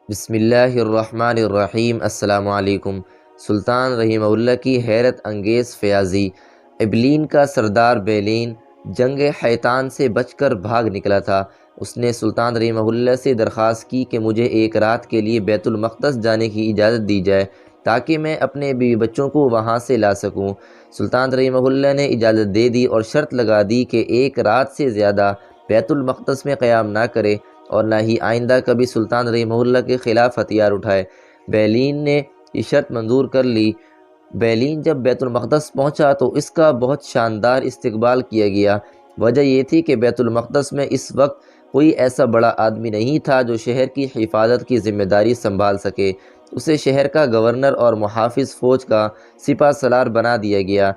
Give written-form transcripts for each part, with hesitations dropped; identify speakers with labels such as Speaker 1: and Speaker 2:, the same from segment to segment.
Speaker 1: بسم اللہ الرحمن الرحیم۔ السلام علیکم۔ سلطان رحمہ اللہ کی حیرت انگیز فیاضی۔ ابلین کا سردار بیلین جنگ حیطان سے بچ کر بھاگ نکلا تھا۔ اس نے سلطان رحمہ اللہ سے درخواست کی کہ مجھے ایک رات کے لیے بیت المقدس جانے کی اجازت دی جائے تاکہ میں اپنے بیوی بچوں کو وہاں سے لا سکوں۔ سلطان رحمہ اللہ نے اجازت دے دی اور شرط لگا دی کہ ایک رات سے زیادہ بیت المقدس میں قیام نہ کرے اور نہ ہی آئندہ کبھی سلطان رحمہ اللہ کے خلاف ہتھیار اٹھائے۔ بیلین نے یہ شرط منظور کر لی۔ بیلین جب بیت المقدس پہنچا تو اس کا بہت شاندار استقبال کیا گیا۔ وجہ یہ تھی کہ بیت المقدس میں اس وقت کوئی ایسا بڑا آدمی نہیں تھا جو شہر کی حفاظت کی ذمہ داری سنبھال سکے۔ اسے شہر کا گورنر اور محافظ فوج کا سپہ سالار بنا دیا گیا۔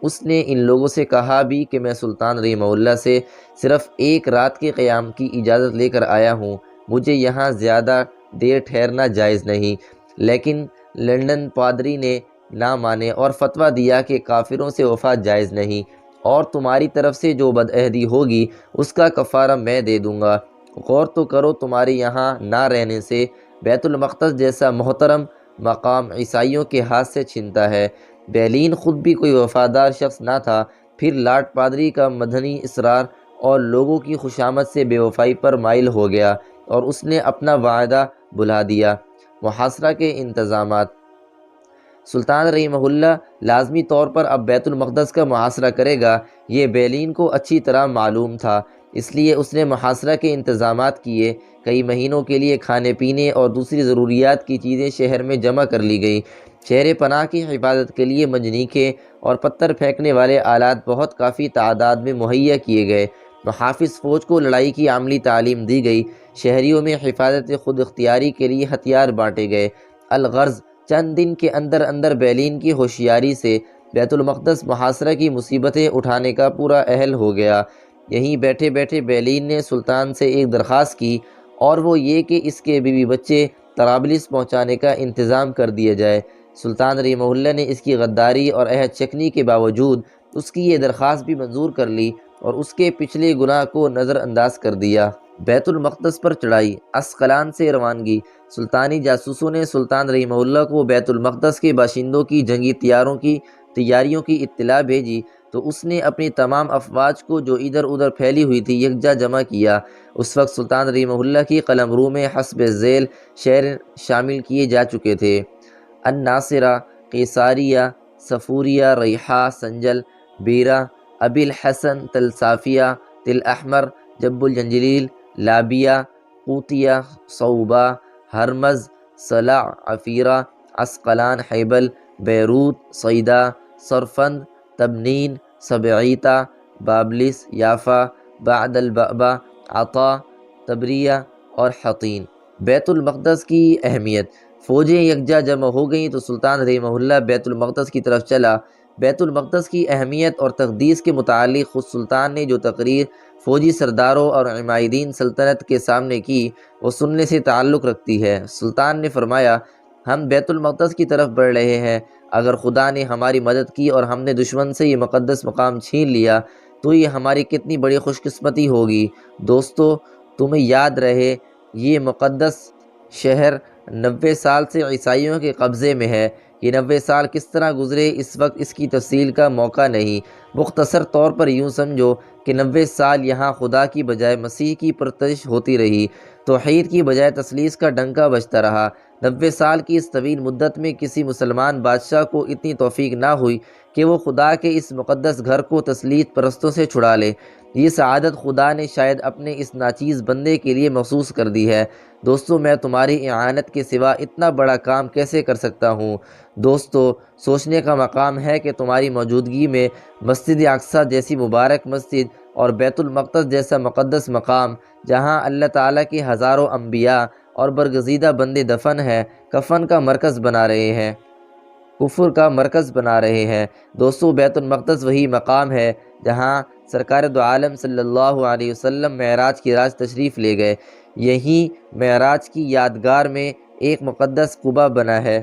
Speaker 1: اس نے ان لوگوں سے کہا بھی کہ میں سلطان رحمہ اللہ سے صرف ایک رات کے قیام کی اجازت لے کر آیا ہوں، مجھے یہاں زیادہ دیر ٹھہرنا جائز نہیں۔ لیکن لنڈن پادری نے نہ مانے اور فتویٰ دیا کہ کافروں سے وفا جائز نہیں، اور تمہاری طرف سے جو بدعہدی ہوگی اس کا کفارہ میں دے دوں گا۔ غور تو کرو، تمہارے یہاں نہ رہنے سے بیت المقدس جیسا محترم مقام عیسائیوں کے ہاتھ سے چھنتا ہے۔ بیلین خود بھی کوئی وفادار شخص نہ تھا، پھر لارڈ پادری کا مدنی اصرار اور لوگوں کی خوشامد سے بے وفائی پر مائل ہو گیا اور اس نے اپنا وعدہ بھلا دیا۔ محاصرہ کے انتظامات۔ سلطان رحمہ اللہ لازمی طور پر اب بیت المقدس کا محاصرہ کرے گا، یہ بیلین کو اچھی طرح معلوم تھا، اس لیے اس نے محاصرہ کے انتظامات کیے۔ کئی مہینوں کے لیے کھانے پینے اور دوسری ضروریات کی چیزیں شہر میں جمع کر لی گئیں۔ شہر پناہ کی حفاظت کے لیے منجنیقیں اور پتھر پھینکنے والے آلات بہت کافی تعداد میں مہیا کیے گئے۔ محافظ فوج کو لڑائی کی عملی تعلیم دی گئی۔ شہریوں میں حفاظت خود اختیاری کے لیے ہتھیار بانٹے گئے۔ الغرض چند دن کے اندر اندر بیلین کی ہوشیاری سے بیت المقدس محاصرہ کی مصیبتیں اٹھانے کا پورا اہل ہو گیا۔ یہیں بیٹھے بیٹھے بیلین نے سلطان سے ایک درخواست کی، اور وہ یہ کہ اس کے بیوی بچے طرابلس پہنچانے کا انتظام کر دیا جائے۔ سلطان رحمہ اللہ نے اس کی غداری اور عہد شکنی کے باوجود اس کی یہ درخواست بھی منظور کر لی اور اس کے پچھلے گناہ کو نظر انداز کر دیا۔ بیت المقدس پر چڑھائی۔ عسقلان سے روانگی۔ سلطانی جاسوسوں نے سلطان رحمہ اللہ کو بیت المقدس کے باشندوں کی جنگی تیاریوں کی اطلاع بھیجی تو اس نے اپنی تمام افواج کو جو ادھر ادھر پھیلی ہوئی تھی یکجا جمع کیا۔ اس وقت سلطان رحمہ اللہ کی قلمرو میں حسب ذیل شہر شامل کیے جا چکے تھے: الناصرہ، قیصاریہ، صفوریہ، ریحہ، سنجل، بیرہ، ابی الحسن، تل صافیہ، تل احمر، جب الجنجلیل، لابیہ، قوطیہ، صوبہ، ہرمز، صلع، عفیرہ، عسقلان، حیبل، بیروت، صیدا، سرفند، تبنین، سبعیطہ، بابلس، یافا، بعد البعبع، عطا، تبریہ اور حطین۔ بیت المقدس کی اہمیت۔ فوجیں یکجا جمع ہو گئیں تو سلطان رحمہ اللہ بیت المقدس کی طرف چلا۔ بیت المقدس کی اہمیت اور تقدیس کے متعلق خود سلطان نے جو تقریر فوجی سرداروں اور عمائدین سلطنت کے سامنے کی وہ سننے سے تعلق رکھتی ہے۔ سلطان نے فرمایا، ہم بیت المقدس کی طرف بڑھ رہے ہیں۔ اگر خدا نے ہماری مدد کی اور ہم نے دشمن سے یہ مقدس مقام چھین لیا تو یہ ہماری کتنی بڑی خوش قسمتی ہوگی۔ دوستو، تمہیں یاد رہے یہ مقدس شہر 90 سال سے عیسائیوں کے قبضے میں ہے۔ یہ 90 سال کس طرح گزرے اس وقت اس کی تفصیل کا موقع نہیں۔ مختصر طور پر یوں سمجھو کہ 90 سال یہاں خدا کی بجائے مسیح کی پرستش ہوتی رہی، توحید کی بجائے تثلیث کا ڈنکا بجتا رہا۔ 90 سال کی اس طویل مدت میں کسی مسلمان بادشاہ کو اتنی توفیق نہ ہوئی کہ وہ خدا کے اس مقدس گھر کو تثلیث پرستوں سے چھڑا لے۔ یہ سعادت خدا نے شاید اپنے اس ناچیز بندے کے لیے مخصوص کر دی ہے۔ دوستو، میں تمہاری اعانت کے سوا اتنا بڑا کام کیسے کر سکتا ہوں؟ دوستو، سوچنے کا مقام ہے کہ تمہاری موجودگی میں مسجد اقصیٰ جیسی مبارک مسجد اور بیت المقدس جیسا مقدس مقام، جہاں اللہ تعالیٰ کے ہزاروں انبیاء اور برگزیدہ بندے دفن ہیں، کفن کا مرکز بنا رہے ہیں، کفر کا مرکز بنا رہے ہیں۔ دوستو، بیت المقدس وہی مقام ہے جہاں سرکار دو عالم صلی اللہ علیہ وسلم معراج کی رات تشریف لے گئے۔ یہی معراج کی یادگار میں ایک مقدس قبہ بنا ہے۔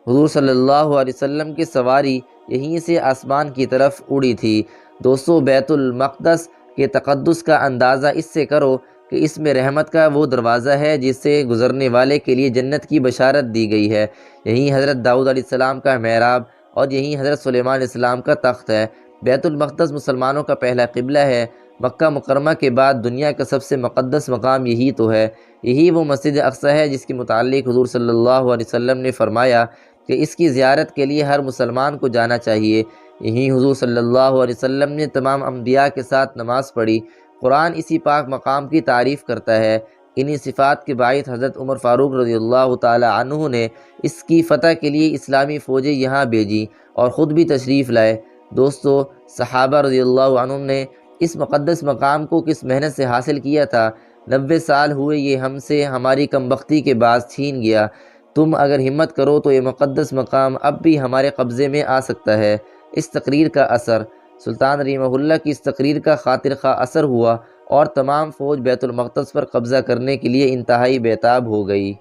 Speaker 1: حضور صلی اللہ علیہ وسلم کی سواری یہیں سے آسمان کی طرف اڑی تھی۔ دوستو، بیت المقدس کے تقدس کا اندازہ اس سے کرو کہ اس میں رحمت کا وہ دروازہ ہے جس سے گزرنے والے کے لیے جنت کی بشارت دی گئی ہے۔ یہیں حضرت داؤد علیہ السلام کا محراب اور یہیں حضرت سلیمان علیہ السلام کا تخت ہے۔ بیت المقدس مسلمانوں کا پہلا قبلہ ہے۔ مکہ مکرمہ کے بعد دنیا کا سب سے مقدس مقام یہی تو ہے۔ یہی وہ مسجد اقصی ہے جس کے متعلق حضور صلی اللہ علیہ وسلم نے فرمایا کہ اس کی زیارت کے لیے ہر مسلمان کو جانا چاہیے۔ یہیں حضور صلی اللہ علیہ وسلم نے تمام انبیاء کے ساتھ نماز پڑھی۔ قرآن اسی پاک مقام کی تعریف کرتا ہے۔ انہی صفات کے باعث حضرت عمر فاروق رضی اللہ تعالی عنہ نے اس کی فتح کے لیے اسلامی فوجیں یہاں بھیجی اور خود بھی تشریف لائے۔ دوستو، صحابہ رضی اللہ عنہم نے اس مقدس مقام کو کس محنت سے حاصل کیا تھا۔ 90 سال ہوئے یہ ہم سے ہماری کم بختی کے باعث چھین گیا۔ تم اگر ہمت کرو تو یہ مقدس مقام اب بھی ہمارے قبضے میں آ سکتا ہے۔ اس تقریر کا اثر سلطان رحمہ اللہ کی اس تقریر کا خاطر خواہ اثر ہوا اور تمام فوج بیت المقدس پر قبضہ کرنے کے لیے انتہائی بیتاب ہو گئی۔